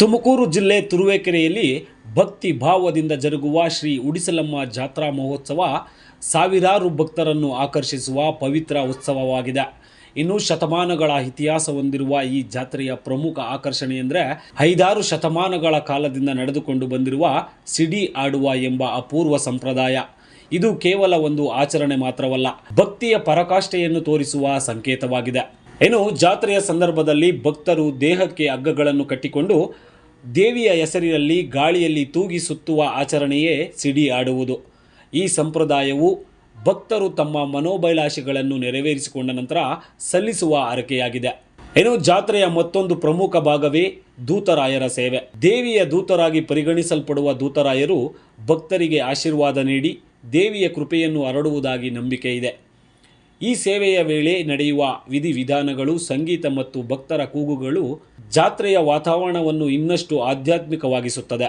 ತುಮಕೂರು ಜಿಲ್ಲೆ ತುರುವೇಕೆರೆಯಲ್ಲಿ ಭಕ್ತಿ ಭಾವದಿಂದ ಜರುಗುವ ಶ್ರೀ ಉಡಿಸಲಮ್ಮ ಜಾತ್ರಾ ಮಹೋತ್ಸವ ಸಾವಿರಾರು ಭಕ್ತರನ್ನು ಆಕರ್ಷಿಸುವ ಪವಿತ್ರ ಉತ್ಸವವಾಗಿದೆ. ಇನ್ನು ಶತಮಾನಗಳ ಇತಿಹಾಸ ಹೊಂದಿರುವ ಈ ಜಾತ್ರೆಯ ಪ್ರಮುಖ ಆಕರ್ಷಣೆ ಎಂದರೆ 5-6 ಶತಮಾನಗಳ ಕಾಲದಿಂದ ನಡೆದುಕೊಂಡು ಬಂದಿರುವ ಸಿಡಿ ಆಡುವ ಎಂಬ ಅಪೂರ್ವ ಸಂಪ್ರದಾಯ. ಇದು ಕೇವಲ ಒಂದು ಆಚರಣೆ ಮಾತ್ರವಲ್ಲ, ಭಕ್ತಿಯ ಪರಾಕಾಷ್ಠೆಯನ್ನು ತೋರಿಸುವ ಸಂಕೇತವಾಗಿದೆ. ಇನ್ನು ಜಾತ್ರೆಯ ಸಂದರ್ಭದಲ್ಲಿ ಭಕ್ತರು ದೇಹಕ್ಕೆ ಹಗ್ಗಗಳನ್ನು ಕಟ್ಟಿಕೊಂಡು ದೇವಿಯ ಹೆಸರಿನಲ್ಲಿ ಗಾಳಿಯಲ್ಲಿ ತೂಗಿ ಸುತ್ತುವ ಆಚರಣೆಯೇ ಸಿಡಿ ಆಡುವುದು. ಈ ಸಂಪ್ರದಾಯವು ಭಕ್ತರು ತಮ್ಮ ಮನೋಭಿಲಾಷೆಗಳನ್ನು ನೆರವೇರಿಸಿಕೊಂಡ ನಂತರ ಸಲ್ಲಿಸುವ ಹರಕೆಯಾಗಿದೆ. ಇನ್ನು ಜಾತ್ರೆಯ ಮತ್ತೊಂದು ಪ್ರಮುಖ ಭಾಗವೇ ದೂತರಾಯರ ಸೇವೆ. ದೇವಿಯ ದೂತರಾಗಿ ಪರಿಗಣಿಸಲ್ಪಡುವ ದೂತರಾಯರು ಭಕ್ತರಿಗೆ ಆಶೀರ್ವಾದ ನೀಡಿ ದೇವಿಯ ಕೃಪೆಯನ್ನು ಹರಡುವುದಾಗಿ ನಂಬಿಕೆ ಇದೆ. ಈ ಸೇವೆಯ ವೇಳೆ ನಡೆಯುವ ವಿಧಿವಿಧಾನಗಳು, ಸಂಗೀತ ಮತ್ತು ಭಕ್ತರ ಕೂಗುಗಳು ಜಾತ್ರೆಯ ವಾತಾವರಣವನ್ನು ಇನ್ನಷ್ಟು ಆಧ್ಯಾತ್ಮಿಕವಾಗಿಸುತ್ತದೆ.